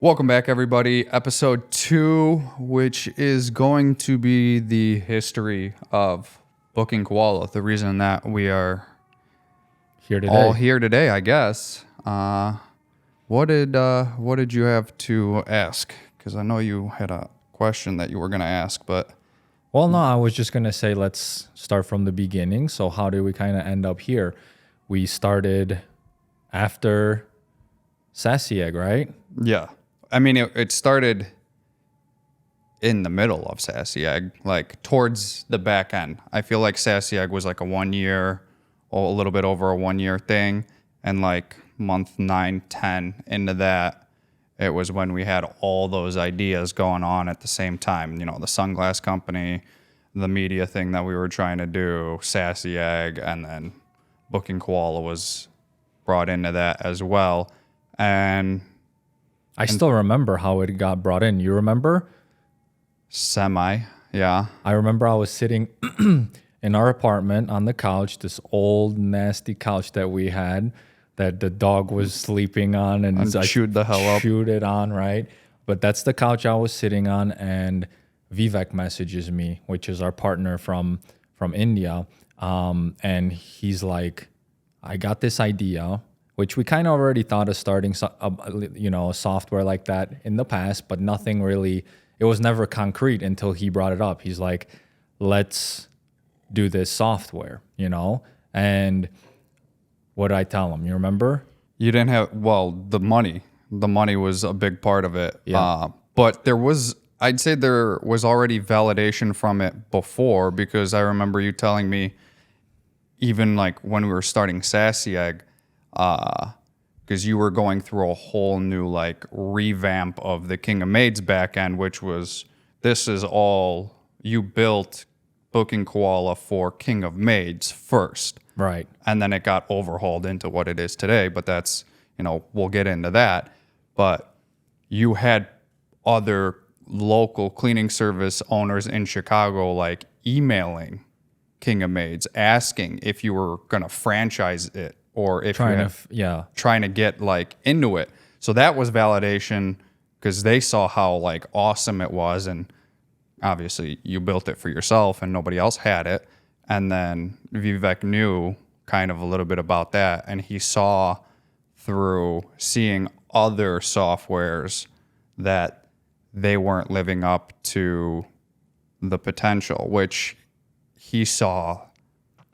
Welcome back, everybody. Episode 2, which is going to be the history of BookingKoala. The reason that we are Here today. all here today, I guess. What did you have to ask? Because I know you had a question that you were going to ask, but Well, no, I was just going to say let's start from the beginning. So how did we kind of end up here? We started after Sassy Egg, right? yeah. I mean, it started in the middle of Sassy Egg, like towards the back end. I feel like Sassy Egg was like a 1 year, or a little bit over a 1 year thing. And like month 9, 10 into that, it was when we had all those ideas going on at the same time. You know, the sunglass company, the media thing that we were trying to do, Sassy Egg, and then BookingKoala was brought into that as well. And I still remember how it got brought in. You remember? semi, yeah. I remember I was sitting in our apartment on the couch, this old nasty couch that we had that the dog was sleeping on and I chewed the hell up. Chewed it on, right? But that's the couch I was sitting on, and Vivek messages me, which is our partner from India, and he's like, I got this idea, which we kind of already thought of starting, a software like that in the past, but nothing really, it was never concrete until he brought it up. He's like, let's do this software, and what did I tell him? You remember? You didn't have, the money. The money was a big part of it. Yeah. But I'd say there was already validation from it before, because I remember you telling me, even like when we were starting Sassy Egg, because you were going through a whole new like revamp of the King of Maids backend, which was, this is all, you built BookingKoala for King of Maids first. Right. And then it got overhauled into what it is today. But that's, we'll get into that. But you had other local cleaning service owners in Chicago like emailing King of Maids asking if you were going to franchise it, or if you're trying to get like into it. So that was validation, because they saw how like awesome it was, and obviously you built it for yourself and nobody else had it. And then Vivek knew kind of a little bit about that, and he saw through seeing other softwares that they weren't living up to the potential, which he saw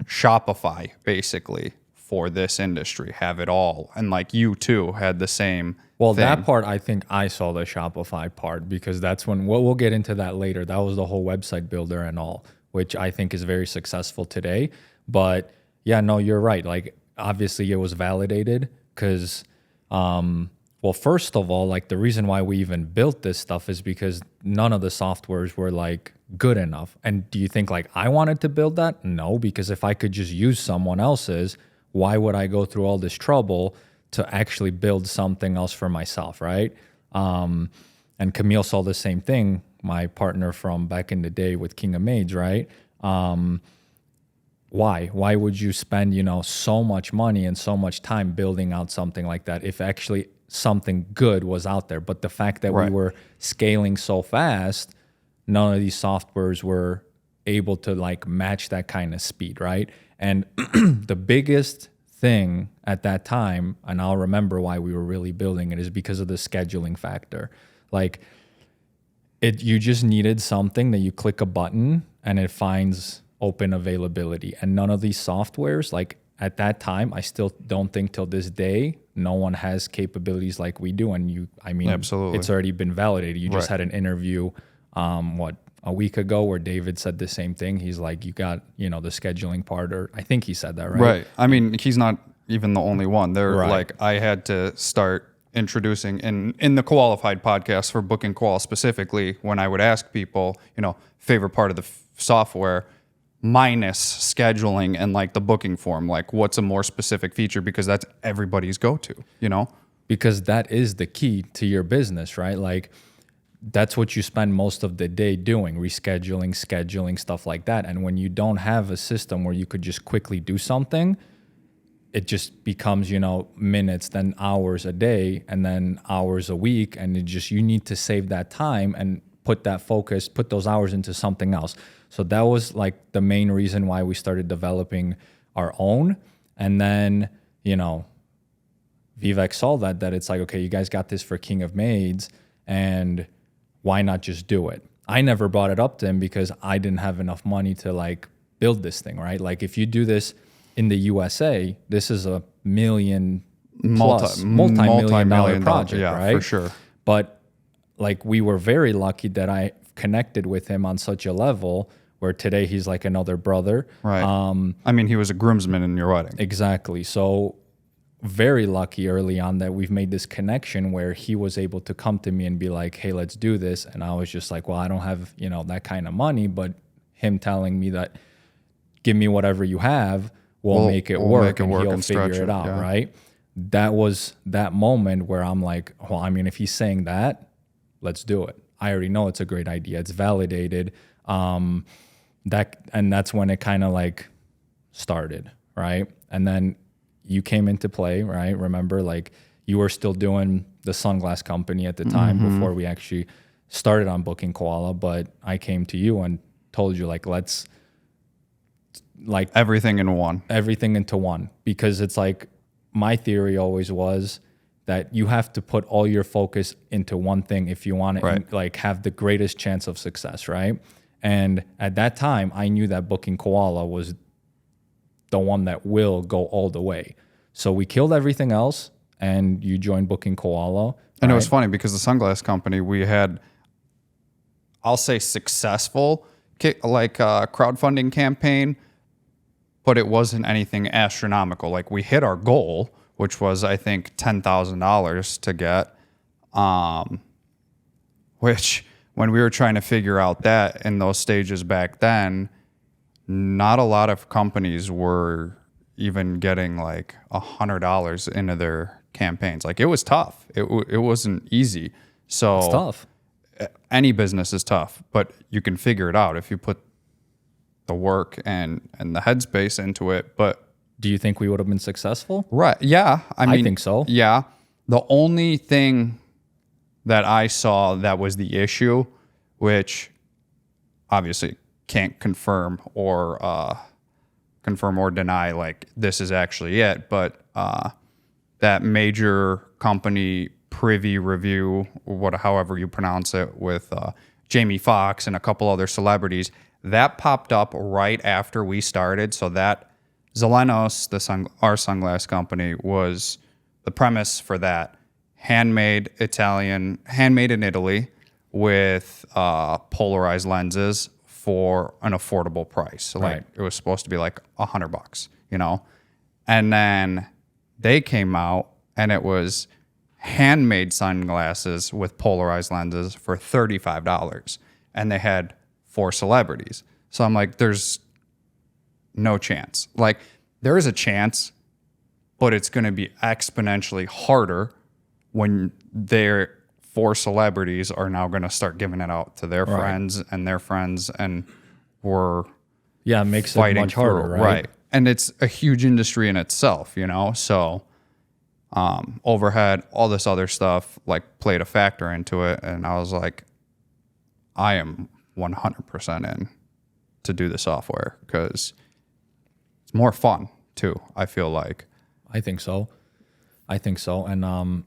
Shopify basically for this industry have it all. And like you too had the same thing. That part, I think I saw the Shopify part, because that's when, we'll get into that later. That was the whole website builder and all, which I think is very successful today. But yeah, no, you're right. Like, obviously it was validated because, first of all, like the reason why we even built this stuff is because none of the softwares were like good enough. And do you think like I wanted to build that? No, because if I could just use someone else's, why would I go through all this trouble to actually build something else for myself, right? And Camille saw the same thing, my partner from back in the day with King of Maids, right? Why? Why would you spend, so much money and so much time building out something like that if actually something good was out there? But the fact that we were scaling so fast, none of these softwares were able to like match that kind of speed, right? And the biggest thing at that time, and I'll remember why we were really building it, is because of the scheduling factor. Like, you just needed something that you click a button and it finds open availability. And none of these softwares, like at that time, I still don't think till this day, no one has capabilities like we do. And Absolutely. It's already been validated. You just had an interview, a week ago, where David said the same thing. He's like, you got, the scheduling part, or I think he said that, right? Right. I mean, he's not even the only one. They're like, I had to start introducing in the Qualified podcast for BookingKoala specifically, when I would ask people, favorite part of the software minus scheduling and like the booking form, like what's a more specific feature, because that's everybody's go-to, Because that is the key to your business, right? Like, that's what you spend most of the day doing, rescheduling, scheduling, stuff like that. And when you don't have a system where you could just quickly do something, it just becomes, minutes, then hours a day, and then hours a week. And you need to save that time and put those hours into something else. So that was like the main reason why we started developing our own. And then, Vivek saw that it's like, okay, you guys got this for King of Maids, and why not just do it? I never brought it up to him because I didn't have enough money to like build this thing, right? Like if you do this in the USA, this is a multi-million dollar project, right? For sure. But like we were very lucky that I connected with him on such a level where today he's like another brother. Right. He was a groomsman in your wedding. Exactly. So very lucky early on that we've made this connection where he was able to come to me and be like, hey, let's do this. And I was just like, well, I don't have, that kind of money, but him telling me that, give me whatever you have, we'll make it work, and he'll figure it out, right? That was that moment where I'm like, well, if he's saying that, let's do it. I already know it's a great idea. It's validated. And that's when it kind of like started, right? And then you came into play, right? Remember, like you were still doing the sunglass company at the time before we actually started on BookingKoala, but I came to you and told you like, let's like everything into one, because it's like my theory always was that you have to put all your focus into one thing if you want to like have the greatest chance of success, right? And at that time, I knew that BookingKoala was the one that will go all the way. So we killed everything else, and you joined BookingKoala. And it was funny because the sunglass company, we had, I'll say successful, like a crowdfunding campaign, but it wasn't anything astronomical. Like we hit our goal, which was, I think, $10,000 to get, which when we were trying to figure out that in those stages back then, not a lot of companies were even getting like $100 into their campaigns. Like it was tough. It wasn't easy. So it's tough. Any business is tough, but you can figure it out if you put the work and the headspace into it. But do you think we would have been successful? Right. Yeah. I think so. Yeah. The only thing that I saw that was the issue, which obviously can't confirm or deny like this is actually it, but that major company Privy Review, however you pronounce it, with Jamie Foxx and a couple other celebrities, that popped up right after we started. So that Zielinski, our sunglass company, was the premise for that. Handmade in Italy with polarized lenses for an affordable price. So like it was supposed to be like $100, and then they came out and it was handmade sunglasses with polarized lenses for $35, and they had 4 celebrities. So I'm like, there's no chance. Like there is a chance, but it's going to be exponentially harder when their 4 celebrities are now going to start giving it out to their friends and their friends, and we're it makes it much harder, right? And it's a huge industry in itself, so overhead, all this other stuff like played a factor into it, and I was like, I am 100% in to do the software because it's more fun too, I feel like. I think so. And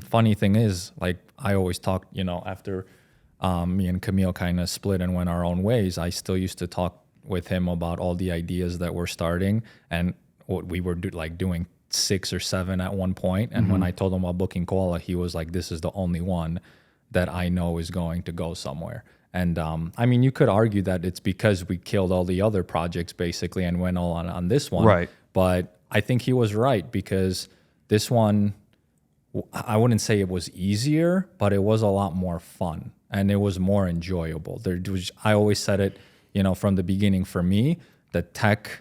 funny thing is, like I always talk, after me and Camille kind of split and went our own ways, I still used to talk with him about all the ideas that we're starting and what we were doing 6 or 7 at one point. And when I told him about BookingKoala, he was like, this is the only one that I know is going to go somewhere. And you could argue that it's because we killed all the other projects basically and went all on this one. Right. But I think he was right, because this one, I wouldn't say it was easier, but it was a lot more fun and it was more enjoyable. I always said it, from the beginning, for me, the tech,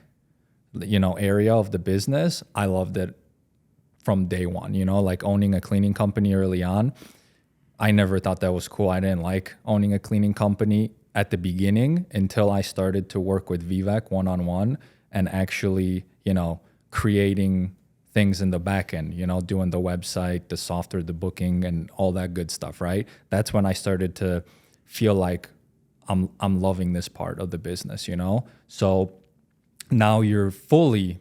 area of the business, I loved it from day one, like owning a cleaning company early on. I never thought that was cool. I didn't like owning a cleaning company at the beginning until I started to work with Vivek one-on-one and actually, creating things in the back end, doing the website, the software, the booking, and all that good stuff, right? That's when I started to feel like I'm loving this part of the business, So now you're fully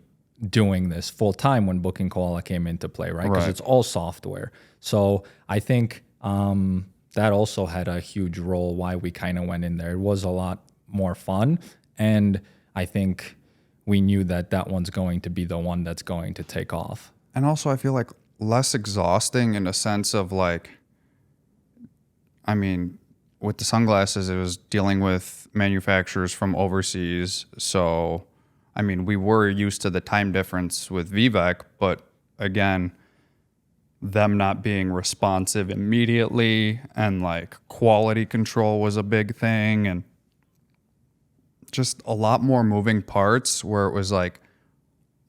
doing this full time when BookingKoala came into play, right? Because it's all software. So I think that also had a huge role why we kind of went in there. It was a lot more fun, and I think we knew that one's going to be the one that's going to take off. And also, I feel like less exhausting in a sense of like, I mean, with the sunglasses, it was dealing with manufacturers from overseas. So, I mean, we were used to the time difference with Vivek, but again, them not being responsive immediately, and like quality control was a big thing, and just a lot more moving parts where it was like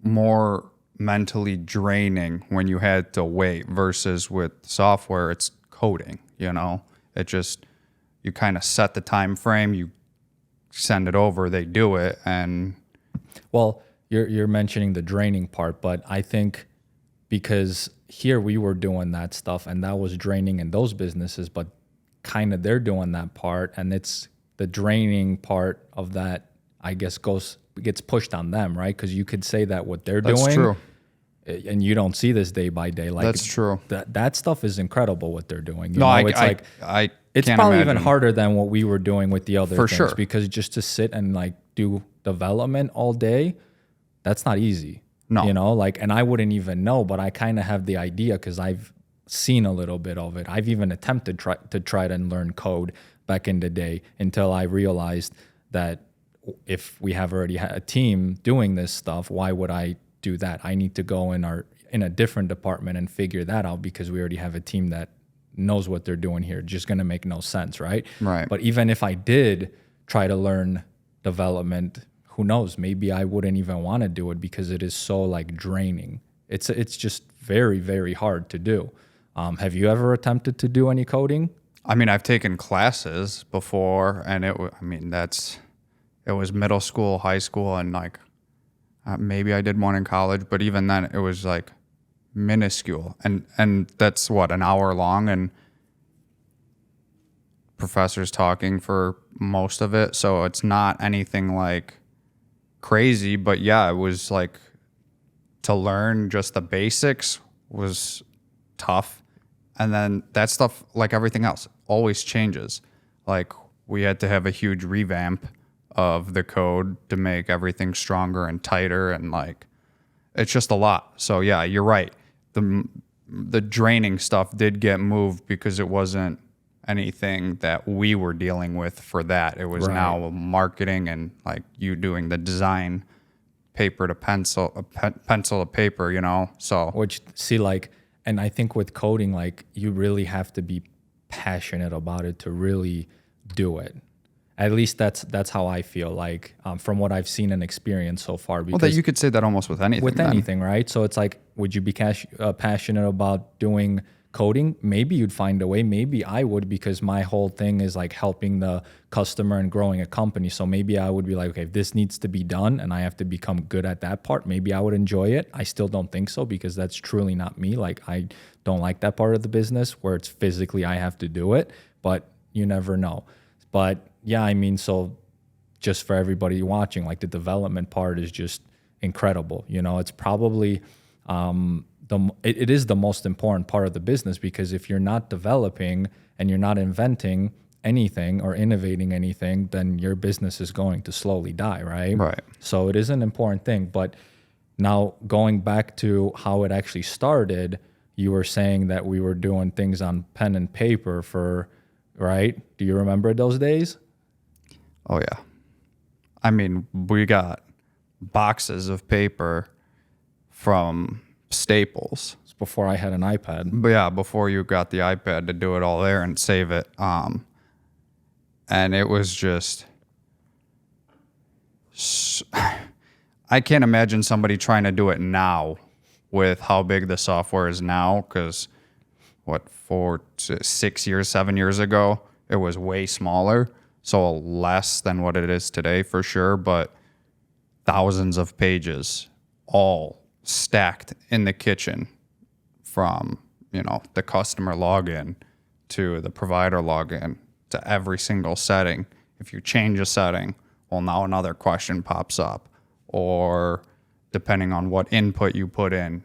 more mentally draining when you had to wait versus with software, it's coding, it just, you kind of set the time frame, you send it over, they do it. And well, you're mentioning the draining part, but I think because here we were doing that stuff and that was draining in those businesses, but kind of they're doing that part, and it's the draining part of that, I guess, gets pushed on them, right? Because you could say that what they're doing, that's true, and you don't see this day by day. Like, that's true. That stuff is incredible what they're doing. It's probably even harder than what we were doing with the other for things, sure, because just to sit and like do development all day, that's not easy. No, and I wouldn't even know, but I kind of have the idea because I've seen a little bit of it. I've even attempted to try to learn code back in the day until I realized that if we have already had a team doing this stuff, why would I do that? I need to go in a different department and figure that out because we already have a team that knows what they're doing here. It's just going to make no sense, right? Right. But even if I did try to learn development, who knows? Maybe I wouldn't even want to do it because it is so like draining. It's just very, very hard to do. Have you ever attempted to do any coding? I mean, I've taken classes before, and it was middle school, high school, and like maybe I did one in college, but even then it was like minuscule, and that's what, an hour long, and professors talking for most of it, so it's not anything like crazy. But yeah, it was like, to learn just the basics was tough. And then that stuff, like everything else, always changes. Like, we had to have a huge revamp of the code to make everything stronger and tighter, and like, it's just a lot. So yeah, you're right. The draining stuff did get moved because it wasn't anything that we were dealing with for that. It was now marketing and like you doing the design, paper to pencil, pencil to paper, so. Which, see, like, and I think with coding, like, you really have to be passionate about it to really do it. At least that's how I feel, like, from what I've seen and experienced so far. Well, that you could say that almost with anything. With anything, right? So it's like, would you be passionate about doing coding? Maybe you'd find a way. Maybe I would, because my whole thing is like helping the customer and growing a company. So maybe I would be like, okay, if this needs to be done and I have to become good at that part, maybe I would enjoy it. I still don't think so, because that's truly not me. Like, I don't like that part of the business where it's physically I have to do it, but you never know. But yeah, I mean, so just for everybody watching, like, the development part is just incredible. It's probably it is the most important part of the business, because if you're not developing and you're not inventing anything or innovating anything, then your business is going to slowly die, right? Right. So it is an important thing. But now, going back to how it actually started, you were saying that we were doing things on pen and paper right? Do you remember those days? Oh yeah. I mean, we got boxes of paper from Staples. It's before I had an iPad. But yeah, before you got the iPad to do it all there and save it. And it was just, I can't imagine somebody trying to do it now with how big the software is now, because 6 years, 7 years ago, it was way smaller. So less than what it is today for sure, but thousands of pages, all stacked in the kitchen from, the customer login to the provider login to every single setting. If you change a setting, well, now another question pops up, or depending on what input you put in,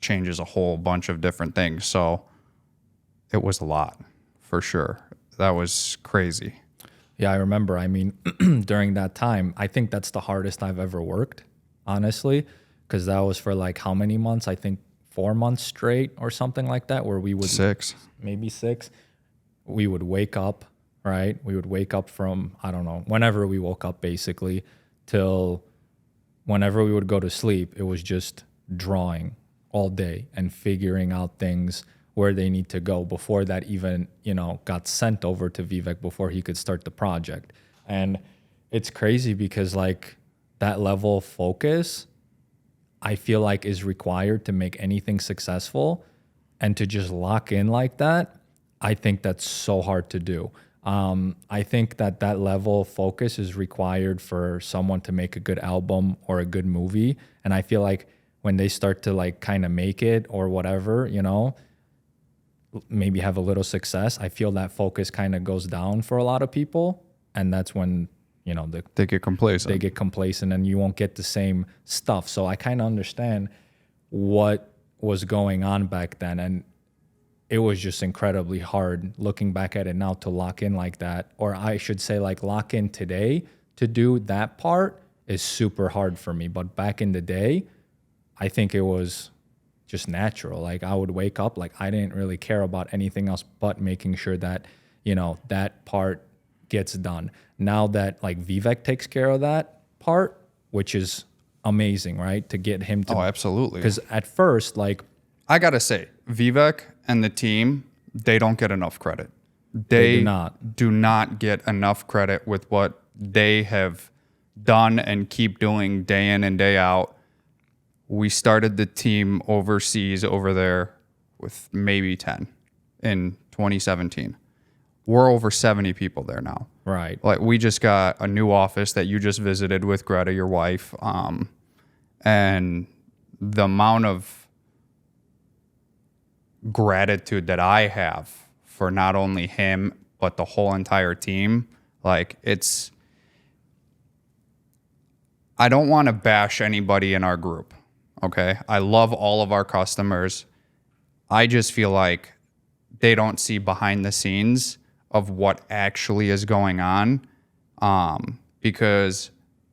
changes a whole bunch of different things. So it was a lot, for sure. That was crazy. Yeah, I remember. I mean, during that time, I think that's the hardest I've ever worked, honestly, because that was for like how many months? I think 4 months straight or something like that, where we would... 6. Maybe 6. We would wake up, right? We would wake up from, I don't know, whenever we woke up basically, till whenever we would go to sleep, it was just drawing all day and figuring out things where they need to go before that even, got sent over to Vivek before he could start the project. And it's crazy because like that level of focus, I feel like is required to make anything successful, and to just lock in like that, I think that's so hard to do. I think that level of focus is required for someone to make a good album or a good movie. And I feel like when they start to like kind of make it or whatever, maybe have a little success, I feel that focus kind of goes down for a lot of people. And that's when, they get complacent. They get complacent and you won't get the same stuff. So I kind of understand what was going on back then. And it was just incredibly hard looking back at it now to lock in like that. Or I should say like lock in today to do that part is super hard for me. But back in the day, I think it was just natural. Like I would wake up, like I didn't really care about anything else but making sure that, that part gets done. Now that like Vivek takes care of that part, which is amazing, right? To get him to... Oh, absolutely. Because at first, like... I got to say, Vivek and the team, they don't get enough credit. They do not get enough credit with what they have done and keep doing day in and day out. We started the team overseas over there with maybe 10 in 2017. We're over 70 people there now. Right. Like we just got a new office that you just visited with Greta, your wife. And the amount of gratitude that I have for not only him, but the whole entire team, like I don't want to bash anybody in our group. Okay. I love all of our customers. I just feel like they don't see behind the scenes of what actually is going on. Because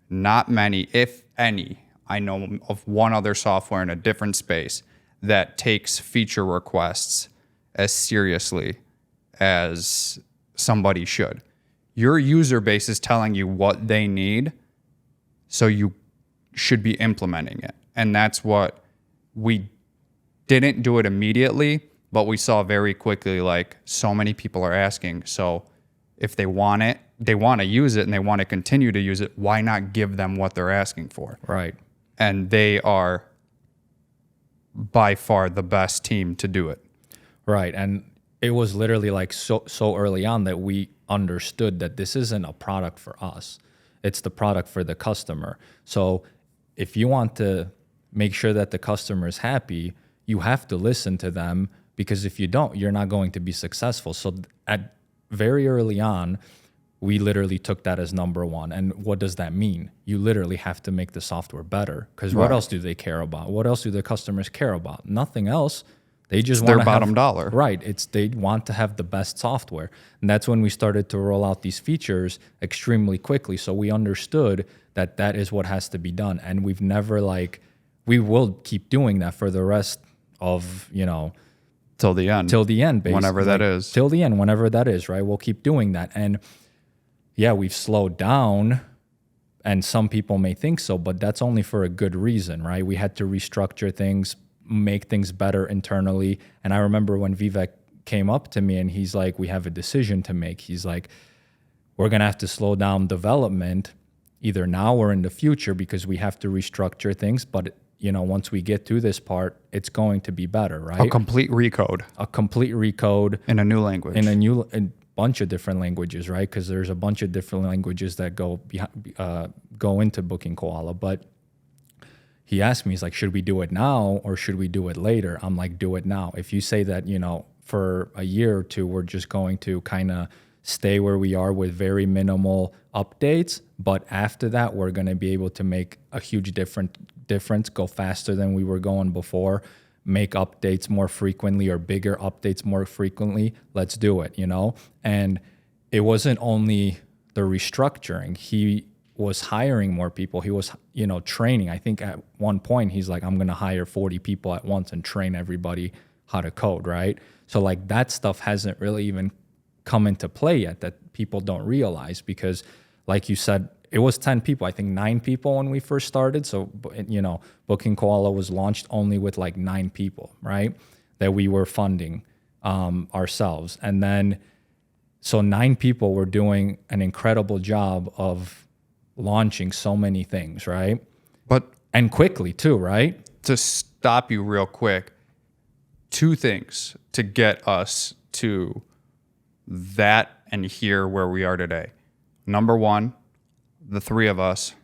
not many, if any, I know of one other software in a different space that takes feature requests as seriously as somebody should. Your user base is telling you what they need, so you should be implementing it. And that's what we didn't do it immediately, but we saw very quickly, like so many people are asking. So if they want it, they want to use it and they want to continue to use it, why not give them what they're asking for? Right. And they are by far the best team to do it. Right. And it was literally like so early on that we understood that this isn't a product for us. It's the product for the customer. So if you want to make sure that the customer is happy, you have to listen to them, because if you don't, you're not going to be successful. So at very early on, we literally took that as number one. And what does that mean? You literally have to make the software better, because what else do they care about? What else do the customers care about? Nothing else. They just want their bottom dollar. Right. They want to have the best software. And that's when we started to roll out these features extremely quickly. So we understood that that is what has to be done. And we've never we will keep doing that for the rest of, till the end. Till the end, basically. Whenever that is. Till the end, whenever that is, right? We'll keep doing that. And yeah, we've slowed down, and some people may think so, but that's only for a good reason, right? We had to restructure things, make things better internally. And I remember when Vivek came up to me and he's like, we have a decision to make. He's like, we're going to have to slow down development either now or in the future, because we have to restructure things. But, once we get to this part, it's going to be better, right? A complete recode. In a new language. In a bunch of different languages, right? Because there's a bunch of different languages that go into BookingKoala. But he asked me, he's like, should we do it now or should we do it later? I'm like, do it now. If you say that, for a year or two, we're just going to kind of stay where we are with very minimal updates, but after that, we're going to be able to make a huge difference, go faster than we were going before, make updates more frequently or bigger updates more frequently. Let's do it, And it wasn't only the restructuring. He was hiring more people. He was, training. I think at one point he's like, I'm going to hire 40 people at once and train everybody how to code, right? So like that stuff hasn't really even come into play yet that people don't realize because like you said, it was 10 people, I think 9 people when we first started. So, BookingKoala was launched only with like 9 people, right? That we were funding ourselves. And then, so 9 people were doing an incredible job of launching so many things, right? And quickly too, right? To stop you real quick, 2 things to get us to that and here where we are today. Number 1, the 3 of us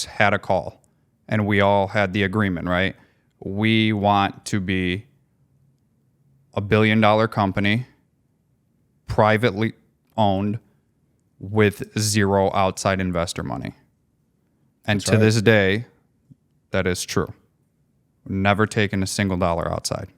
had a call and we all had the agreement, right? We want to be a $1 billion company, privately owned, with 0 outside investor money. And to this day, that is true. Never taken a single dollar outside.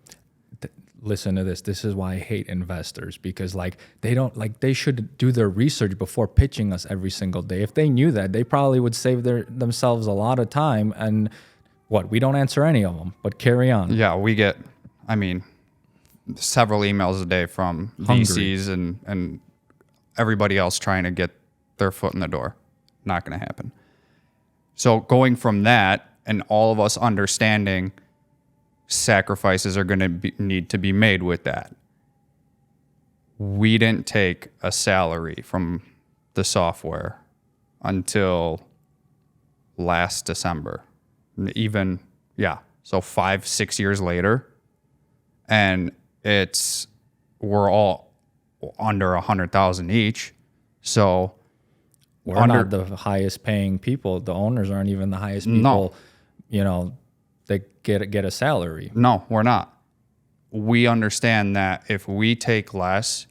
Listen to this. This is why I hate investors because they should do their research before pitching us every single day. If they knew that, they probably would save themselves a lot of time. And we don't answer any of them, but carry on. Yeah, we get, several emails a day from VCs and everybody else trying to get their foot in the door. Not going to happen. So going from that and all of us understanding sacrifices are going to need to be made with that. We didn't take a salary from the software until last December. So 5-6 years later, and we're all under 100,000 each. So we're not the highest paying people. The owners aren't even the highest people. No. They get a salary. No, we're not. We understand that if we take less,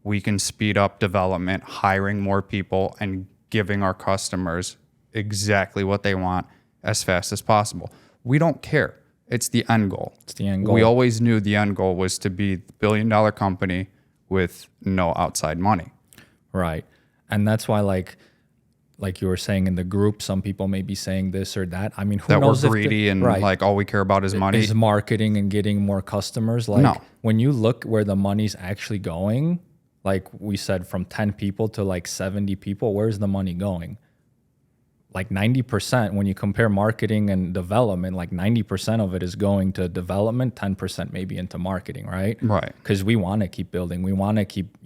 we can speed up development, hiring more people, and giving our customers exactly what they want as fast as possible. We don't care. It's the end goal. It's the end goal. We always knew the end goal was to be the $1 billion company with no outside money. Right. And that's why like you were saying in the group, some people may be saying this or that. Who that knows? We're greedy and all we care about is money. Is marketing and getting more customers. When you look where the money's actually going, like we said, from 10 people to like 70 people, where's the money going? Like 90%, when you compare marketing and development, like 90% of it is going to development, 10% maybe into marketing, right? Right. Because we want to keep building. We want to keep,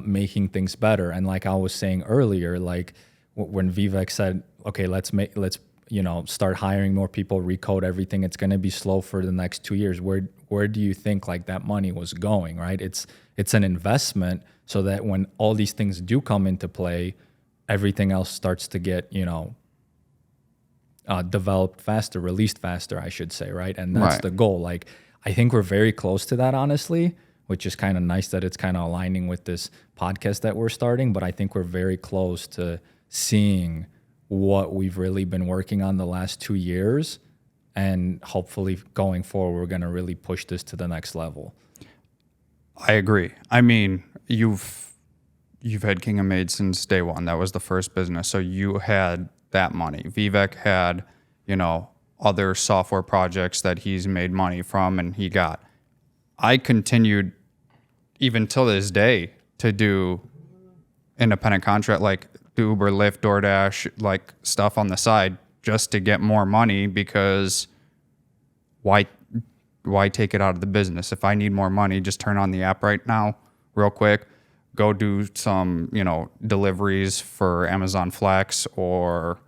making things better. And like I was saying earlier, like when Vivek said, okay, let's start hiring more people, recode everything. It's going to be slow for the next 2 years. Where do you think like that money was going, right? It's an investment so that when all these things do come into play, everything else starts to get, developed faster, released faster, I should say, right? And that's the goal. Like, I think we're very close to that, honestly, which is kind of nice that it's kind of aligning with this podcast that we're starting. But I think we're very close to seeing what we've really been working on the last 2 years. And hopefully going forward, we're going to really push this to the next level. I agree. You've had King of Made since day one. That was the first business. So you had that money. Vivek had, other software projects that he's made money from and he got. I continued even till this day to do independent contract, like do Uber, Lyft, DoorDash, like stuff on the side just to get more money because why take it out of the business? If I need more money, just turn on the app right now, real quick. Go do some, deliveries for Amazon Flex or,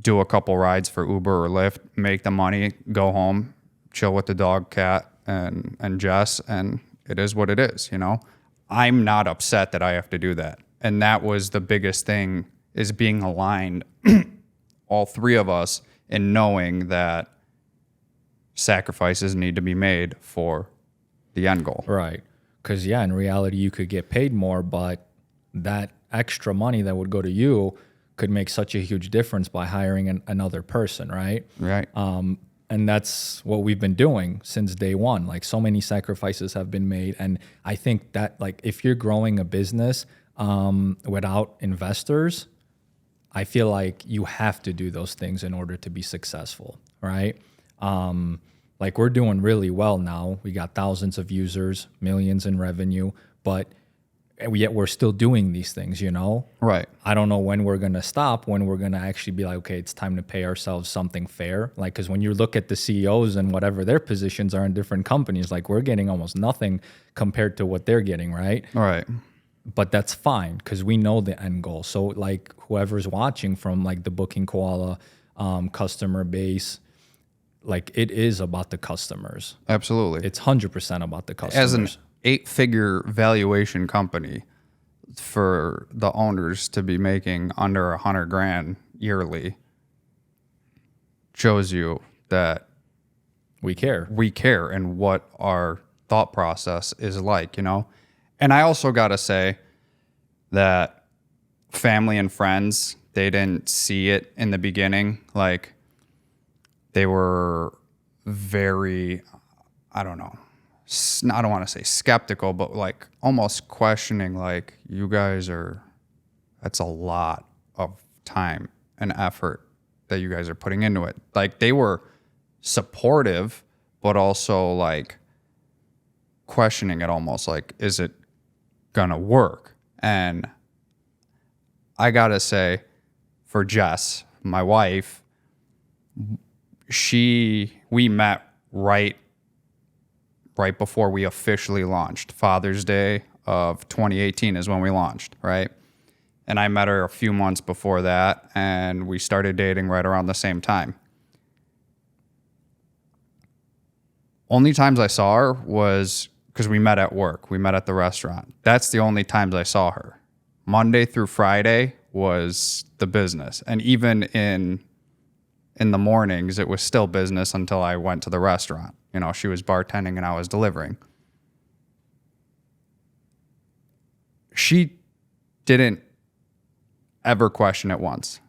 do a couple rides for Uber or Lyft, make the money, go home, chill with the dog, cat, and Jess, and it is what it is, I'm not upset that I have to do that. And that was the biggest thing, is being aligned, all 3 of us, and knowing that sacrifices need to be made for the end goal. Right. Because, in reality, you could get paid more, but that extra money that would go to you could make such a huge difference by hiring another person, right? Right. And that's what we've been doing since day one. Like, so many sacrifices have been made. And I think that, like, if you're growing a business without investors, I feel like you have to do those things in order to be successful, right? Like, we're doing really well now. We got thousands of users, millions in revenue, but yet we're still doing these things, Right. I don't know when we're going to stop, when we're going to actually be like, okay, it's time to pay ourselves something fair. Like, because when you look at the CEOs and whatever their positions are in different companies, like, we're getting almost nothing compared to what they're getting, right? Right. But that's fine because we know the end goal. So, like, whoever's watching from, like, the BookingKoala customer base, like, it is about the customers. Absolutely. It's 100% about the customers. As an 8-figure valuation company, for the owners to be making under $100,000 yearly shows you that we care. And what our thought process is like, And I also got to say that family and friends, they didn't see it in the beginning. Like, they were very, I don't want to say skeptical, but like almost questioning, like, you guys that's a lot of time and effort that you guys are putting into it. Like, they were supportive, but also like questioning it almost like, is it gonna work? And I gotta say, for Jess, my wife, we met right before we officially launched. Father's Day of 2018 is when we launched, right? And I met her a few months before that, and we started dating right around the same time. Only times I saw her was because we met at work. We met at the restaurant. That's the only times I saw her. Monday through Friday was the business. And even in the mornings, it was still business until I went to the restaurant. She was bartending and I was delivering. She didn't ever question it once.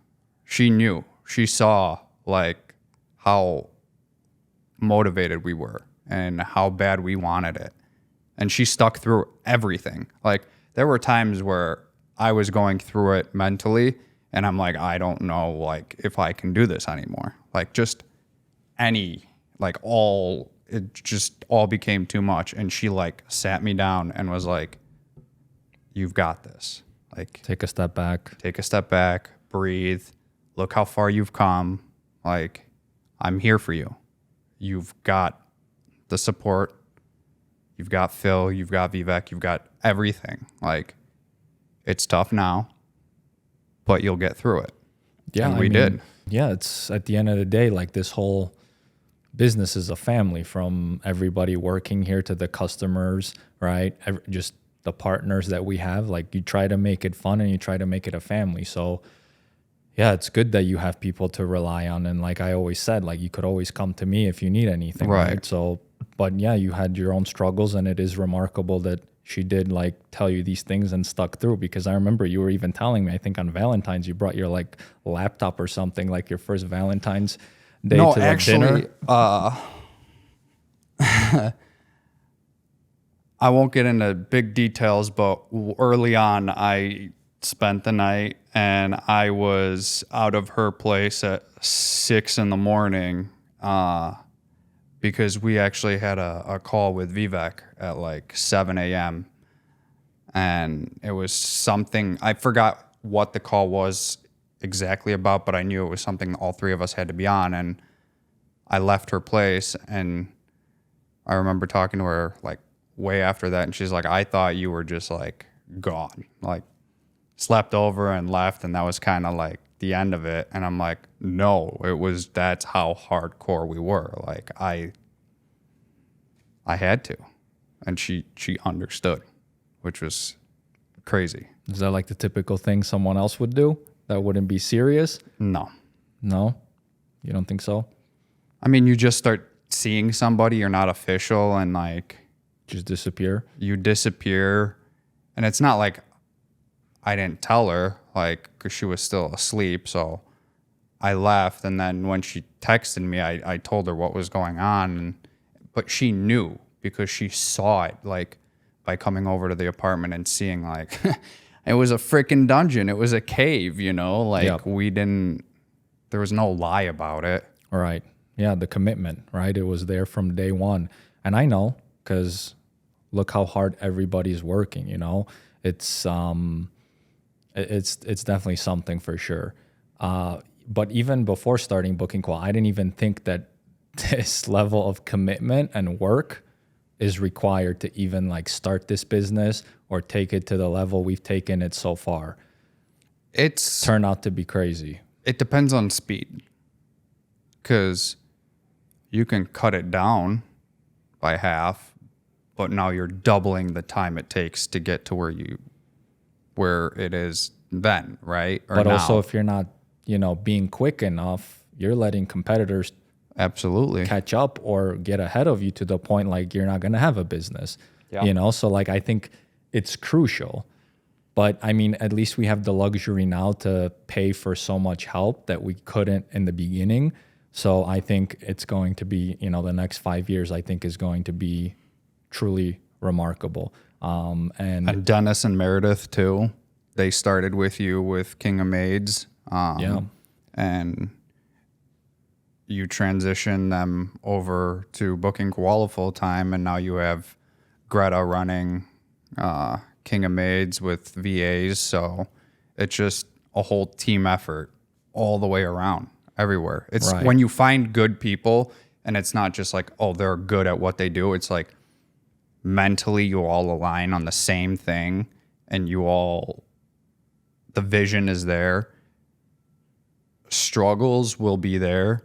She knew. She saw, like, how motivated we were and how bad we wanted it. And she stuck through everything. Like, there were times where I was going through it mentally and I'm like, I don't know, like, if I can do this anymore. Like, just it just all became too much. And she, like, sat me down and was like, you've got this. Like, Take a step back, breathe, look how far you've come. Like, I'm here for you. You've got the support. You've got Phil, you've got Vivek, you've got everything. Like, it's tough now, but you'll get through it. Yeah, and we did. Yeah, it's at the end of the day, like, this whole business is a family, from everybody working here to the customers, right? Just the partners that we have. Like, you try to make it fun and you try to make it a family. So yeah, it's good that you have people to rely on. And like I always said, like, you could always come to me if you need anything. Right. So, but yeah, you had your own struggles, and it is remarkable that she did, like, tell you these things and stuck through, because I remember you were even telling me, I think on Valentine's, you brought your, like, laptop or something, like your first Valentine's Day to the dinner. I won't get into big details, but early on, I spent the night and I was out of her place at 6 a.m. Because we actually had a call with Vivek at like 7 a.m. And it was something, I forgot what the call was exactly about, but I knew it was something all three of us had to be on. And I left her place, and I remember talking to her like way after that, and she's like, I thought you were just like gone, like slept over and left, and that was kind of like the end of it. And I'm like, no, that's how hardcore we were. Like, I had to. And she understood, which was crazy. Is that like the typical thing someone else would do that wouldn't be serious? No. You You don't think so? I mean, you just start seeing somebody, you're not official, and like Just disappear? you disappear. And it's not like I didn't tell her, like, because she was still asleep. So I left. And then when she texted me, I told her what was going on. But she knew because she saw it, like, by coming over to the apartment and seeing, like, it was a freaking dungeon. It was a cave, you know? Like, there was no lie about it. Right. Yeah, the commitment, right? It was there from day one. And I know, because look how hard everybody's working, you know? It's definitely something for sure. But even before starting BookingKoala, I didn't even think that this level of commitment and work is required to even like start this business or take it to the level we've taken it so far. It's turned out to be crazy. It depends on speed, because you can cut it down by half, but now you're doubling the time it takes to get to where it is then, right? Or but now. Also, if you're not, being quick enough, you're letting competitors absolutely catch up or get ahead of you to the point like you're not going to have a business. So like I think it's crucial. But I mean, at least we have the luxury now to pay for so much help that we couldn't in the beginning. So I think it's going to be, the next 5 years, I think is going to be truly remarkable. And Dennis and Meredith too. They started with you with King of Maids. And you transition them over to BookingKoala full time, and now you have Greta running King of Maids with VAs. So it's just a whole team effort all the way around, everywhere. It's right. When you find good people, and it's not just like, oh, they're good at what they do. It's like mentally you all align on the same thing, and the vision is there. Struggles will be there,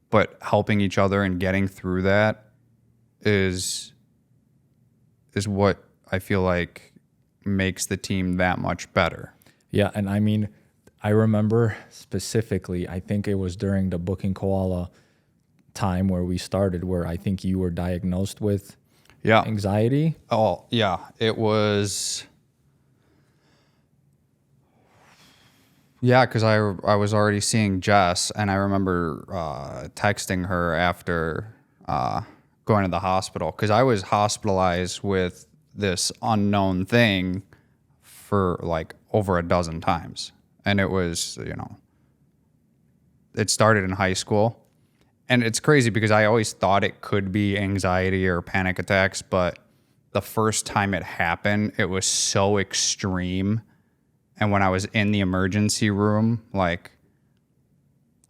but helping each other and getting through that is what I feel like makes the team that much better. Yeah, and I mean, I remember specifically, I think it was during the BookingKoala time where we started, where I think you were diagnosed with anxiety. Oh, yeah. It was... Yeah, because I was already seeing Jess, and I remember texting her after going to the hospital, because I was hospitalized with this unknown thing for like over a dozen times. And it was, it started in high school. And it's crazy because I always thought it could be anxiety or panic attacks, but the first time it happened, it was so extreme. And when I was in the emergency room, like,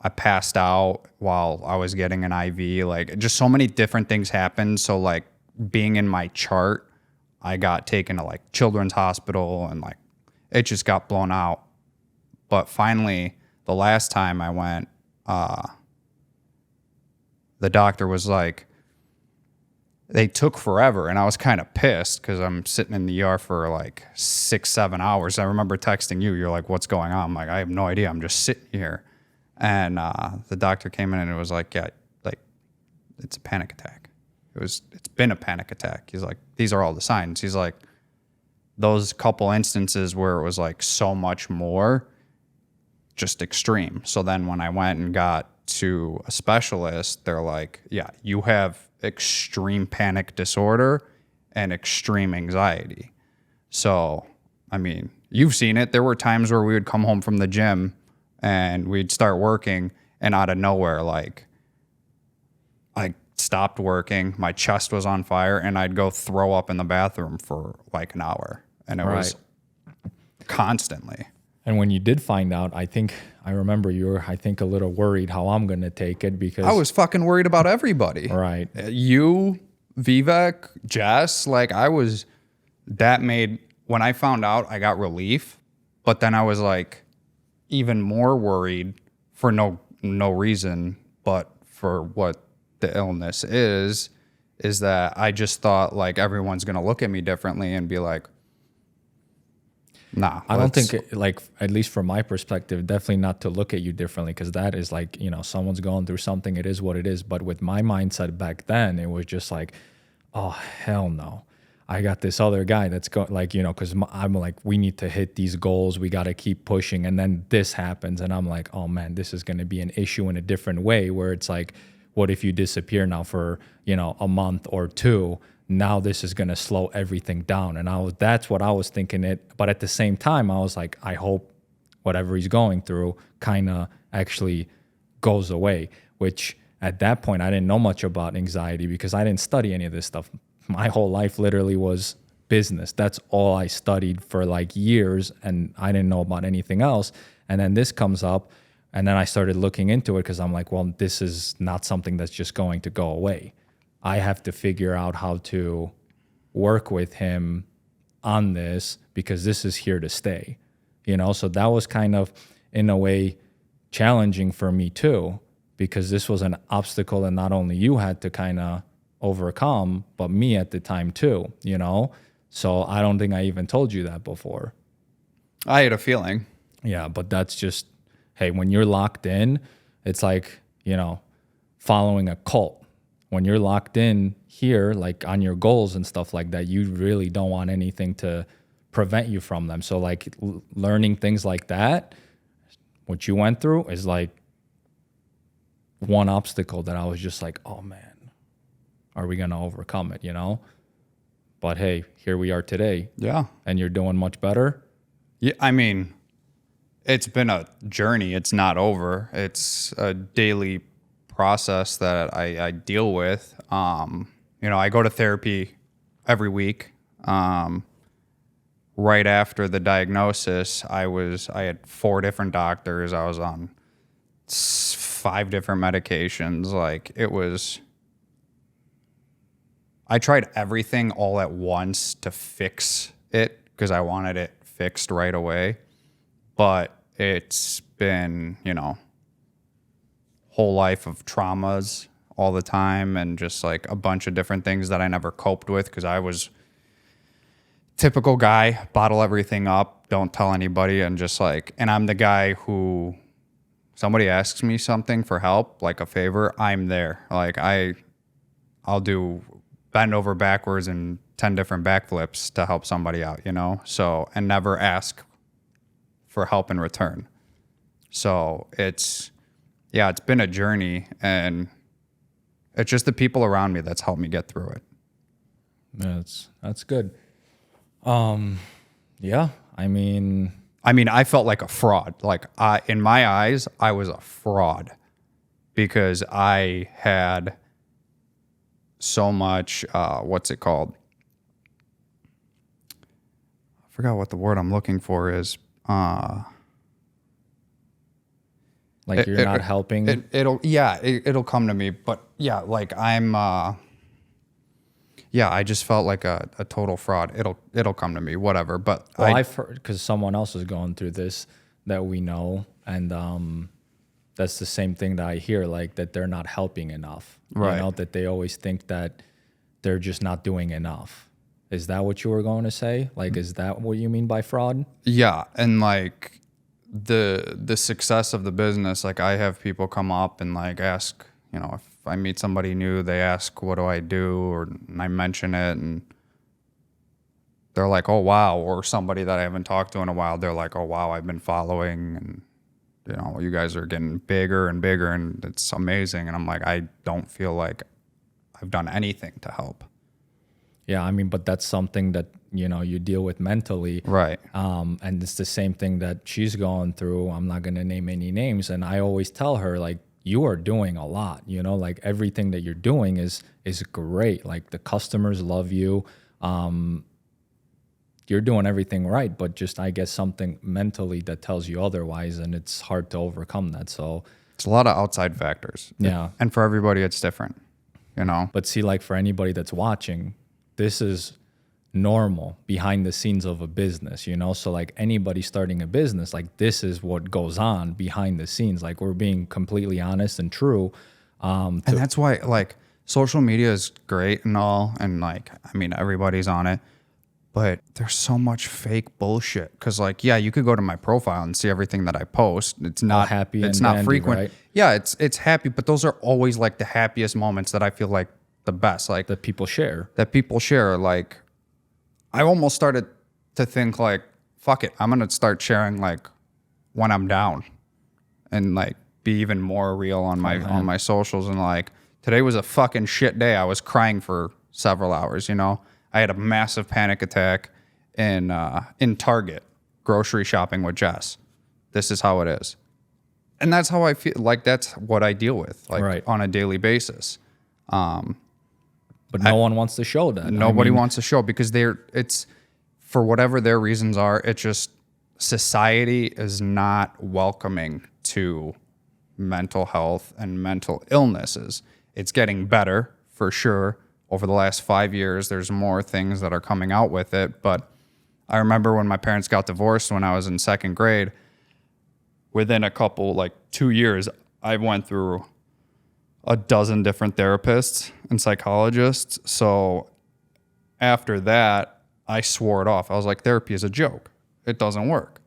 I passed out while I was getting an IV. Like, just so many different things happened. So, like, being in my chart, I got taken to, like, Children's Hospital, and, like, it just got blown out. But finally, the last time I went, the doctor was like, they took forever, and I was kind of pissed because I'm sitting in the ER for like 6-7 hours. I remember texting you. You're like, "What's going on?" I'm like, "I have no idea. I'm just sitting here." And the doctor came in and it was like, "Yeah, like, it's a panic attack. It's been a panic attack." He's like, "These are all the signs." He's like, "Those couple instances where it was like so much more, just extreme." So then when I went and got to a specialist, they're like, "Yeah, you have extreme panic disorder and extreme anxiety." So, I mean, you've seen it. There were times where we would come home from the gym and we'd start working, and out of nowhere, like, I stopped working, my chest was on fire, and I'd go throw up in the bathroom for like an hour. And it was constantly. And when you did find out, I remember you were, I think, a little worried how I'm going to take it, because I was fucking worried about everybody. Right. You, Vivek, Jess, like, when I found out, I got relief, but then I was like even more worried for no reason, but for what the illness is that I just thought like everyone's going to look at me differently and be like, Nah, I don't think like, at least from my perspective, definitely not to look at you differently, because that is like, someone's going through something. It is what it is. But with my mindset back then, it was just like, oh, hell no. I got this other guy that's going, like, because I'm like, we need to hit these goals. We got to keep pushing. And then this happens. And I'm like, oh man, this is going to be an issue in a different way, where it's like, what if you disappear now for, a month or two? Now this is going to slow everything down. And that's what I was thinking it. But at the same time, I was like, I hope whatever he's going through kind of actually goes away, which at that point, I didn't know much about anxiety because I didn't study any of this stuff. My whole life literally was business. That's all I studied for like years, and I didn't know about anything else. And then this comes up, and then I started looking into it because I'm like, well, this is not something that's just going to go away. I have to figure out how to work with him on this because this is here to stay. So that was kind of, in a way, challenging for me too, because this was an obstacle that not only you had to kind of overcome, but me at the time too, So I don't think I even told you that before. I had a feeling. Yeah, but that's just, hey, when you're locked in, it's like, following a cult. When you're locked in here, like on your goals and stuff like that, you really don't want anything to prevent you from them. So like learning things like that, what you went through is like one obstacle that I was just like, oh man, are we going to overcome it, But hey, here we are today. Yeah. And you're doing much better. Yeah, I mean, it's been a journey. It's not over. It's a daily process that I deal with. I go to therapy every week. Right after the diagnosis, I had 4 different doctors. I was on 5 different medications. Like, it was, I tried everything all at once to fix it because I wanted it fixed right away. But it's been, whole life of traumas all the time, and just like a bunch of different things that I never coped with because I was typical guy, bottle everything up, don't tell anybody, and just like, and I'm the guy who, somebody asks me something for help, like a favor, I'm there. Like I'll do bend over backwards and 10 different backflips to help somebody out, So, and never ask for help in return. So it's been a journey, and it's just the people around me that's helped me get through it. That's good. Yeah, I mean, I felt like a fraud. Like, in my eyes, I was a fraud because I had so much, what's it called? I forgot what the word I'm looking for is. Like you're not helping. It'll come to me. But yeah, like I just felt like a total fraud. It'll come to me, whatever. But I've heard, because someone else is going through this that we know, and that's the same thing that I hear, like that they're not helping enough. Right. That they always think that they're just not doing enough. Is that what you were going to say? Like, is that what you mean by fraud? Yeah, and like the success of the business, like I have people come up and like ask, if I meet somebody new, they ask, what do I do? Or I mention it, and they're like, oh, wow. Or somebody that I haven't talked to in a while, they're like, oh, wow, I've been following, and, you guys are getting bigger and bigger, and it's amazing. And I'm like, I don't feel like I've done anything to help. Yeah, but that's something that, you deal with mentally. Right. And it's the same thing that she's going through. I'm not going to name any names. And I always tell her, like, you are doing a lot, like everything that you're doing is great. Like the customers love you. You're doing everything right, but just, I guess, something mentally that tells you otherwise, and it's hard to overcome that. So it's a lot of outside factors. Yeah. And for everybody, it's different, But see, like for anybody that's watching, this is normal behind the scenes of a business, So like anybody starting a business, like this is what goes on behind the scenes. Like we're being completely honest and true. And that's why like social media is great and all. And like, everybody's on it, But there's so much fake bullshit. Because, like, yeah, you could go to my profile and see everything that I post. It's not happy. It's and not dandy, frequent. right? Yeah, it's happy, but those are always like the happiest moments that I feel like the best. Like That people share. Like, I almost started to think like, fuck it, I'm gonna start sharing like when I'm down, and like be even more real on my socials. And like today was a fucking shit day. I was crying for several hours. You know, I had a massive panic attack in Target grocery shopping with Jess. This is how it is, and that's how I feel. Like that's what I deal with like on a daily basis. But no one wants to show that. Nobody wants to show because it's for whatever their reasons are. It's just society is not welcoming to mental health and mental illnesses. It's getting better for sure. Over the last 5 years, there's more things that are coming out with it. But I remember when my parents got divorced when I was in second grade, within a couple, like 2 years, I went through a dozen different therapists and psychologists. So after that, I swore it off. I was like, therapy is a joke. It doesn't work.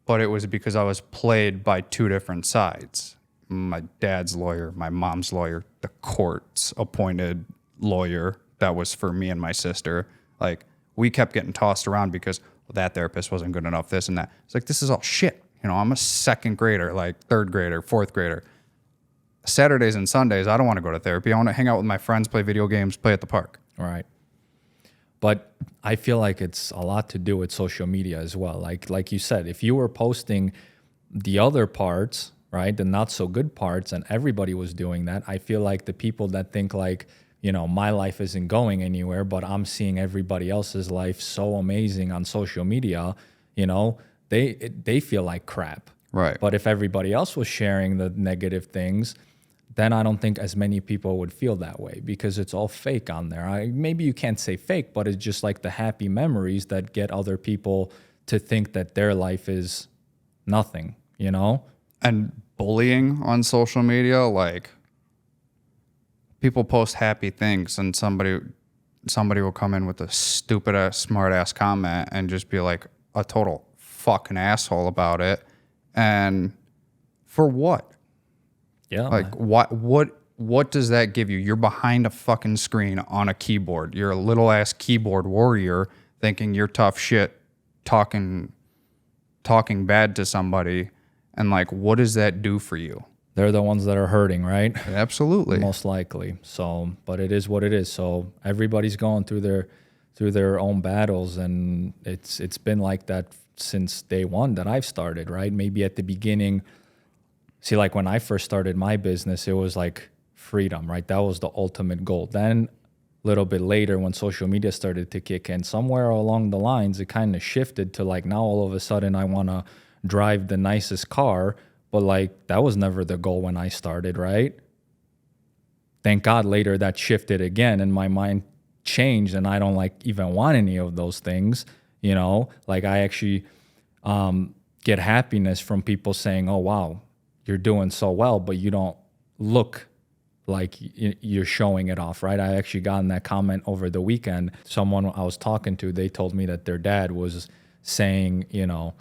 But it was because I was played by two different sides. My dad's lawyer, my mom's lawyer, the court's appointed lawyer that was for me and my sister. Like, we kept getting tossed around because that therapist wasn't good enough, this and that. It's like, this is all shit. You know, I'm a second grader, like third grader, fourth grader. Saturdays and Sundays, I don't want to go to therapy. I want to hang out with my friends, play video games, play at the park. Right. But I feel like it's a lot to do with social media as well. Like you said, if you were posting the other parts, right, the not so good parts, and everybody was doing that, I feel like the people that think like, you know, my life isn't going anywhere, but I'm seeing everybody else's life so amazing on social media, you know, they feel like crap. Right. But if everybody else was sharing the negative things, then I don't think as many people would feel that way because it's all fake on there. Maybe you can't say fake, but it's just like the happy memories that get other people to think that their life is nothing, you know? And bullying on social media, like people post happy things and somebody will come in with a stupid ass, smart ass comment and just be like a total fucking asshole about it. And for what? Yeah. Like what does that give you? You're behind a fucking screen on a keyboard. You're a little ass keyboard warrior thinking you're tough shit, talking bad to somebody, and like what does that do for you? They're the ones that are hurting, right? Absolutely. Most likely. So, but it is what it is. So everybody's going through their own battles, and it's been like that since day one that I've started, right? Maybe at the beginning, see, like when I first started my business, it was like freedom, right? That was the ultimate goal. Then a little bit later when social media started to kick in, somewhere along the lines, it kind of shifted to like now all of a sudden I want to drive the nicest car, but like that was never the goal when I started, right? Thank God later that shifted again and my mind changed and I don't like even want any of those things, you know? Like I actually get happiness from people saying, oh, wow, you're doing so well, but you don't look like you're showing it off, right? I actually got in that comment over the weekend. Someone I was talking to, they told me that their dad was saying, you know,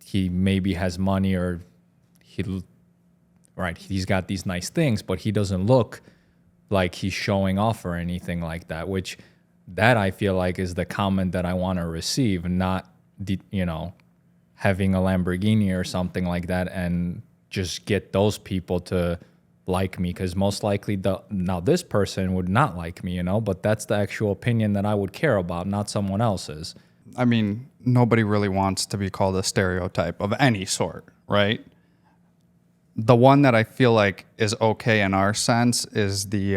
he maybe has money or he's got these nice things, but he doesn't look like he's showing off or anything like that, which that I feel like is the comment that I want to receive, not, you know, having a Lamborghini or something like that and just get those people to like me, because most likely now this person would not like me, you know, but that's the actual opinion that I would care about, not someone else's. I mean, nobody really wants to be called a stereotype of any sort, right? The one that I feel like is okay in our sense is the,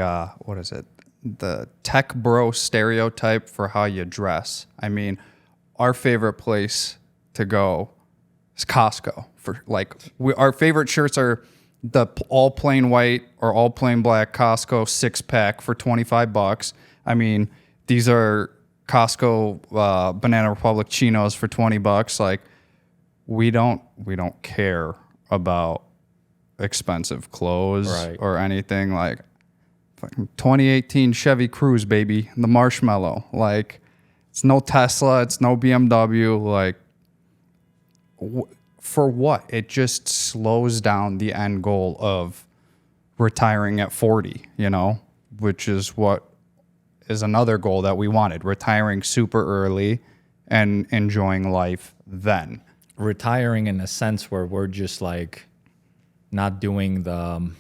the tech bro stereotype for how you dress. I mean, our favorite place to go is Costco. Our favorite shirts are the all plain white or all plain black Costco 6-pack for $25. I mean, these are Costco Banana Republic chinos for $20. Like, we don't care about expensive clothes or anything. Like, 2018 Chevy Cruze, baby, the marshmallow. Like, It's no Tesla. It's no BMW. Like, for what? It just slows down the end goal of retiring at 40, which is what is another goal that we wanted, retiring super early and enjoying life then. Retiring in a sense where we're just like not doing the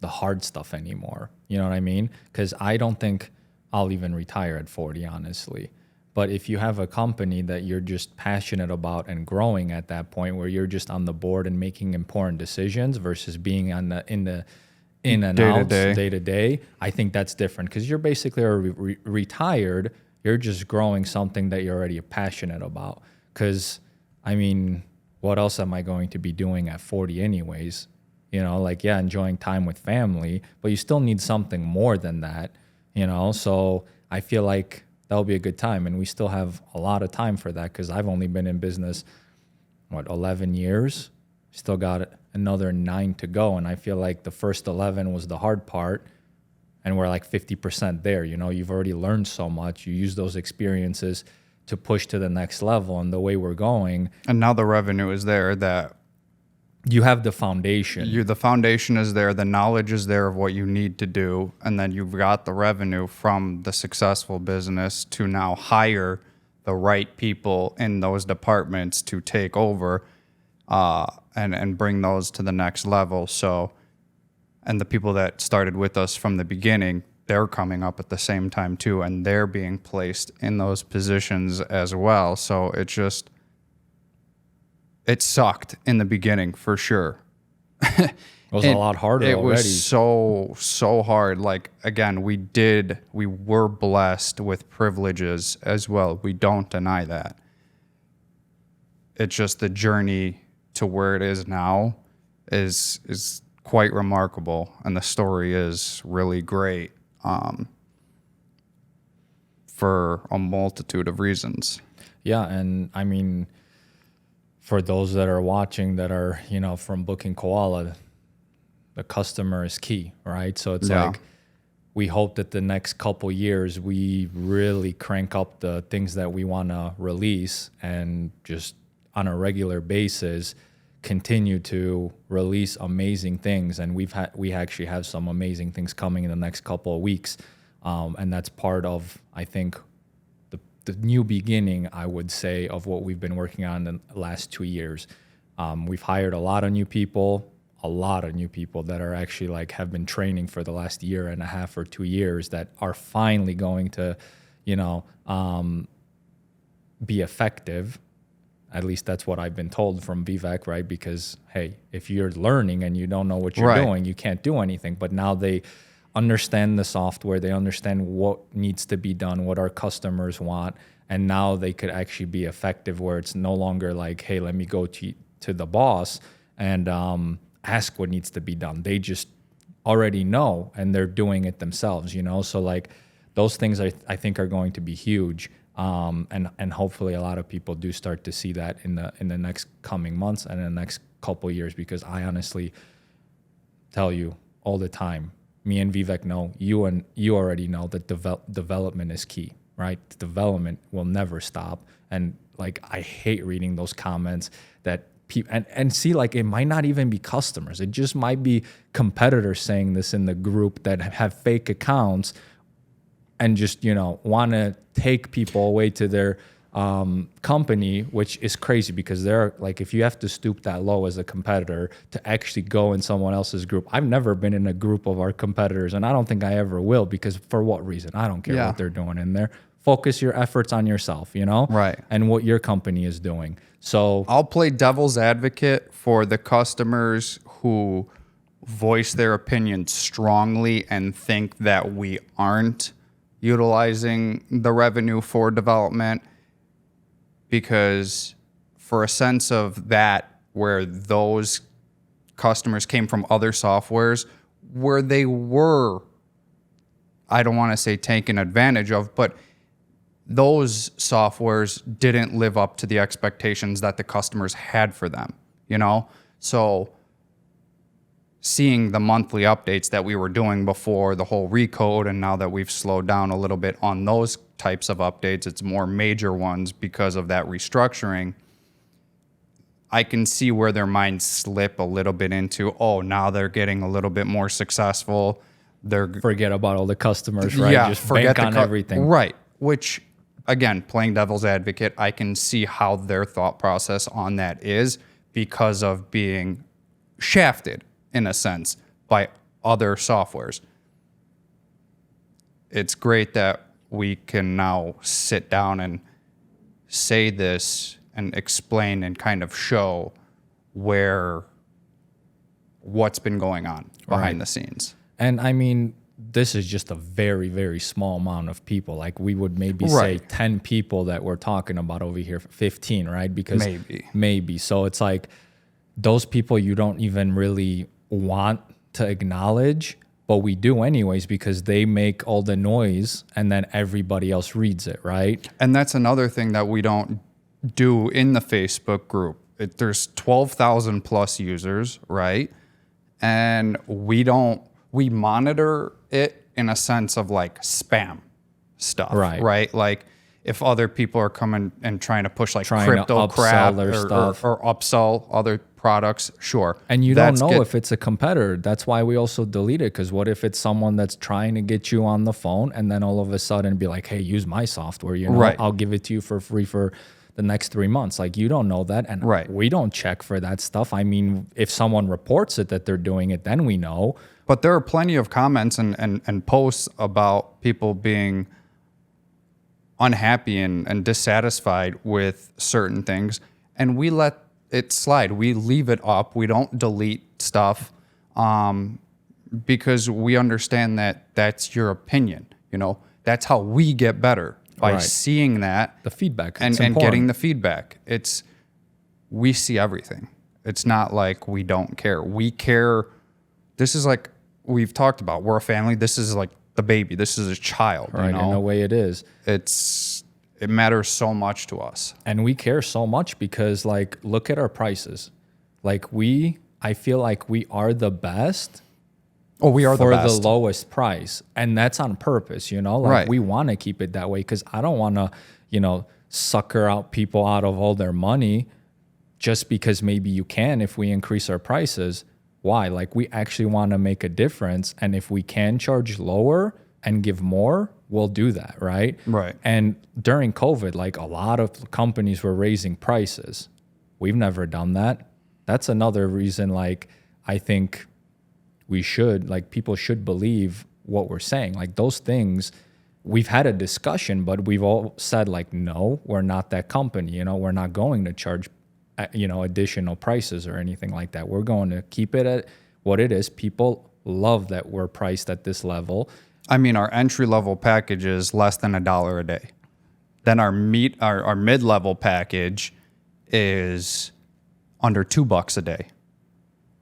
hard stuff anymore. You know what I mean? Because I don't think I'll even retire at 40, honestly. But if you have a company that you're just passionate about and growing at that point where you're just on the board and making important decisions versus being on the in and out day to day, I think that's different because you're basically retired. You're just growing something that you're already passionate about. Because, I mean, what else am I going to be doing at 40 anyways? Enjoying time with family, but you still need something more than that, So I feel like that'll be a good time. And we still have a lot of time for that because I've only been in business, 11 years? Still got another 9 to go. And I feel like the first 11 was the hard part. And we're like 50% there. You've already learned so much. You use those experiences to push to the next level. And the way we're going. And now the revenue is there that you have the foundation. The foundation is there. The knowledge is there of what you need to do. And then you've got the revenue from the successful business to now hire the right people in those departments to take over and bring those to the next level. So, and the people that started with us from the beginning, they're coming up at the same time too, and they're being placed in those positions as well. So it sucked in the beginning for sure. It was a lot harder already. It was so hard. Like, again, we were blessed with privileges as well. We don't deny that. It's just the journey to where it is now is quite remarkable, and the story is really great for a multitude of reasons. Yeah, and I mean, for those that are watching that are, from BookingKoala, the customer is key, right? So it's like we hope that the next couple years we really crank up the things that we want to release and just on a regular basis continue to release amazing things. And we actually have some amazing things coming in the next couple of weeks. And that's part of, I think, the new beginning, I would say, of what we've been working on in the last 2 years. We've hired a lot of new people that are actually have been training for the last year and a half or 2 years that are finally going to, be effective. At least that's what I've been told from Vivek, right? Because, hey, if you're learning and you don't know what you're doing, you can't do anything. But now they understand the software, they understand what needs to be done, what our customers want, and now they could actually be effective where it's no longer like, hey, let me go to the boss and ask what needs to be done. They just already know and they're doing it themselves, So those things I think are going to be huge. And hopefully a lot of people do start to see that in the next coming months and in the next couple of years, because I honestly tell you all the time, me and Vivek know, you already know that development is key, right? Development will never stop. And I hate reading those comments that people, and see, it might not even be customers. It just might be competitors saying this in the group that have fake accounts and just, want to take people away to their company, which is crazy because they're if you have to stoop that low as a competitor to actually go in someone else's group. I've never been in a group of our competitors, and I don't think I ever will, because for what reason? I don't care what they're doing in there. Focus your efforts on yourself, Right. And what your company is doing. So I'll play devil's advocate for the customers who voice their opinion strongly and think that we aren't utilizing the revenue for development, because for a sense of that, where those customers came from other softwares where they were, I don't want to say taken advantage of, but those softwares didn't live up to the expectations that the customers had for them, So seeing the monthly updates that we were doing before the whole recode, and now that we've slowed down a little bit on those types of updates, it's more major ones because of that restructuring. I can see where their minds slip a little bit into, oh, now they're getting a little bit more successful. They're forget about all the customers, right? Yeah, just forget bank on everything. Right. Which, again, playing devil's advocate, I can see how their thought process on that is because of being shafted, in a sense, by other softwares. It's great that we can now sit down and say this and explain and kind of show what's been going on behind the scenes. And I mean, this is just a very, very small amount of people. Like we would maybe say 10 people that we're talking about over here, 15, right? Because maybe. So it's like those people you don't even really want to acknowledge, but we do anyways because they make all the noise and then everybody else reads it, right? And that's another thing that we don't do in the Facebook group. There's 12,000 plus users, right? And we monitor it in a sense of like spam stuff, right? Like if other people are coming and trying to push like crypto crap or upsell other products, sure. And you don't know if it's a competitor. That's why we also delete it, because what if it's someone that's trying to get you on the phone and then all of a sudden be like, hey, use my software, I'll give it to you for free for the next 3 months. Like you don't know that. And we don't check for that stuff. I mean, if someone reports it that they're doing it, then we know. But there are plenty of comments and posts about people being unhappy and dissatisfied with certain things. And we let it slide. We leave it up. We don't delete stuff because we understand that that's your opinion. That's how we get better. By seeing that, the feedback and getting the feedback. We see everything. It's not like we don't care. We care. This is like we've talked about. We're a family. This is like the baby. This is a child. Right, in a way it is. It matters so much to us. And we care so much because like look at our prices. Like I feel like we are the best. Oh, we are the best. For the lowest price. And that's on purpose, we want to keep it that way because I don't want to, sucker out people out of all their money just because maybe you can if we increase our prices. Why? Like we actually want to make a difference. And if we can charge lower and give more, we'll do that, right? Right. And during COVID, like a lot of companies were raising prices. We've never done that. That's another reason, like, I think people should believe what we're saying. Like those things, we've had a discussion, but we've all said like, no, we're not that company. We're not going to charge, additional prices or anything like that. We're going to keep it at what it is. People love that we're priced at this level. I mean, our entry level package is less than $1 a day. Then our mid-level package is under $2 a day,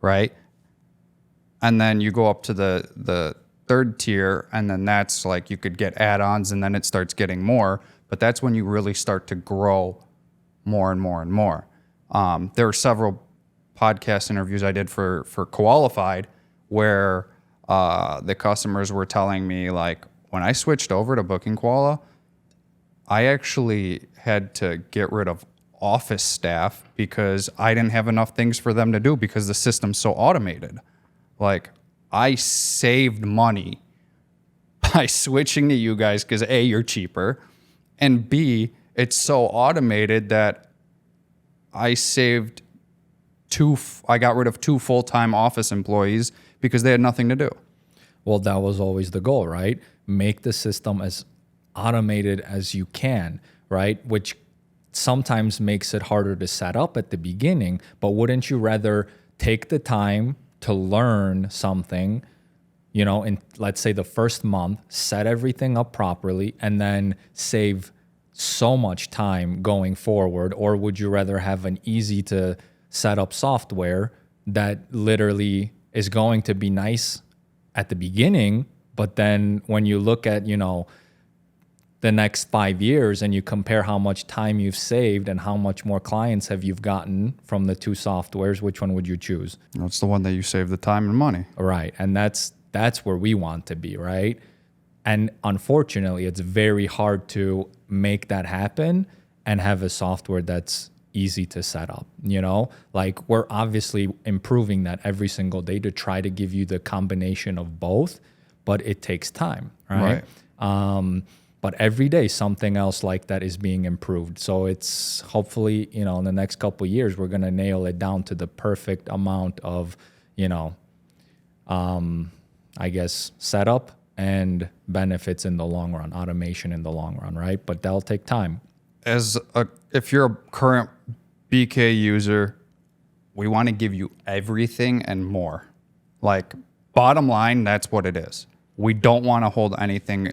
right? And then you go up to the third tier, and then that's like you could get add-ons, and then it starts getting more. But that's when you really start to grow more and more and more. There were several podcast interviews I did for Qualified where the customers were telling me, like, when I switched over to BookingKoala, I actually had to get rid of office staff because I didn't have enough things for them to do because the system's so automated. Like, I saved money by switching to you guys because A, you're cheaper, and B, it's so automated that I got rid of 2 full-time office employees because they had nothing to do. Well, that was always the goal, right? Make the system as automated as you can, right? Which sometimes makes it harder to set up at the beginning, but wouldn't you rather take the time to learn something, in let's say the first month, set everything up properly, and then save so much time going forward? Or would you rather have an easy to set up software that literally is going to be nice at the beginning, but then when you look at, the next 5 years and you compare how much time you've saved and how much more clients have you've gotten from the two softwares, which one would you choose? It's the one that you save the time and money. Right. And that's where we want to be, right? And unfortunately, it's very hard to make that happen and have a software that's easy to set up. Like we're obviously improving that every single day to try to give you the combination of both, but it takes time, right? But every day something else like that is being improved. So it's hopefully, in the next couple of years, we're going to nail it down to the perfect amount of, I guess, setup and benefits in the long run, automation in the long run, right? But that'll take time. If you're a current BK user, we want to give you everything and more. Like, bottom line, that's what it is. We don't want to hold anything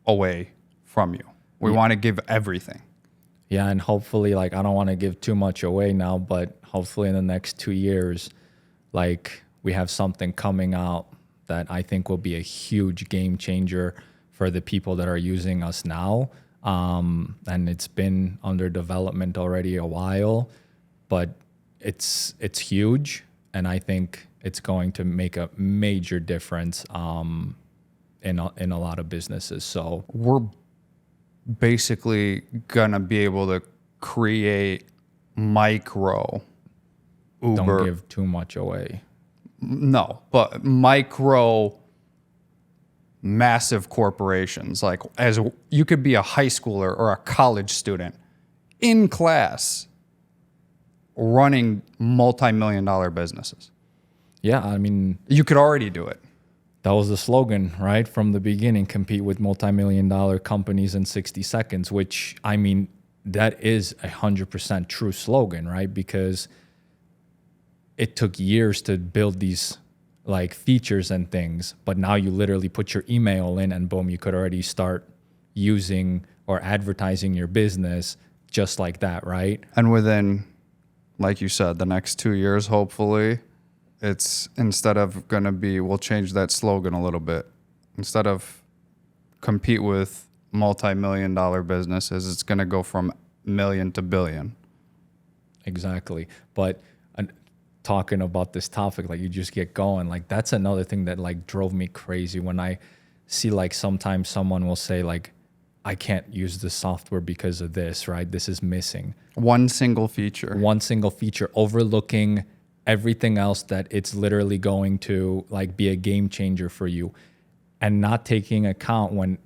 away from you. We want to give everything. Yeah, and hopefully, like, I don't want to give too much away now, but hopefully in the next 2 years, like, we have something coming out that I think will be a huge game changer for the people that are using us now. And it's been under development already a while, but it's huge, and I think it's going to make a major difference in a lot of businesses. So we're basically gonna be able to create micro Uber. Don't give too much away. No, but micro massive corporations. Like, as you could be a high schooler or a college student in class running multi-million-dollar businesses. Yeah, I mean, you could already do it. That was the slogan, right? From the beginning, compete with multi-million-dollar companies in 60 seconds, which, I mean, that is 100% true slogan, right? Because it took years to build these like features and things, but now you literally put your email in and boom, you could already start using or advertising your business just like that, right? And within, like you said, the next 2 years, hopefully, it's instead of going to be, we'll change that slogan a little bit. Instead of compete with multi-million-dollar businesses, it's going to go from million to billion. Exactly. But talking about this topic, like, you just get going. Like, that's another thing that like drove me crazy when I see, like, sometimes someone will say, like, I can't use the software because of this, right? This is missing. One single feature, overlooking everything else that it's literally going to like be a game changer for you, and not taking account when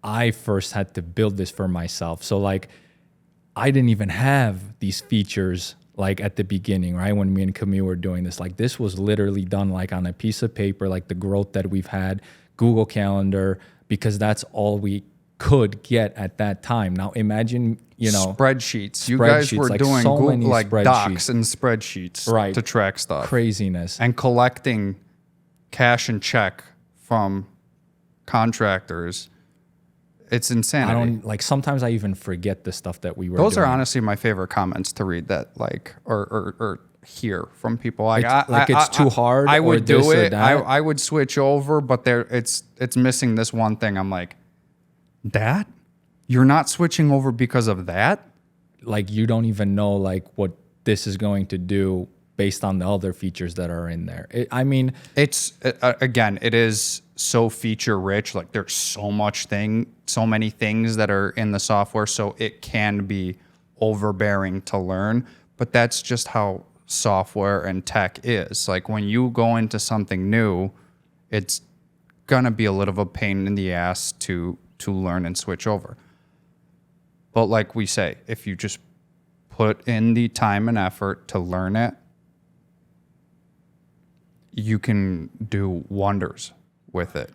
I first had to build this for myself. So like, I didn't even have these features like at the beginning, right? When me and Camille were doing this, like, this was literally done like on a piece of paper, like the growth that we've had, Google Calendar, because that's all we could get at that time. Now imagine, spreadsheets. You guys were like doing so Google, like docs and spreadsheets, right, to track stuff. Craziness. And collecting cash and check from contractors. It's insanity. Sometimes I even forget the stuff that we were Those doing. are honestly my favorite comments to read, that like, or hear from people. Like, it's too hard. I would do it. I would switch over, but it's missing this one thing. I'm like, that? You're not switching over because of that? Like, you don't even know like what this is going to do based on the other features that are in there. It is so feature rich. Like, there's so many things that are in the software, so it can be overbearing to learn. But that's just how software and tech is. Like, when you go into something new, it's gonna be a little of a pain in the ass to learn and switch over. But like we say, if you just put in the time and effort to learn it, you can do wonders with it.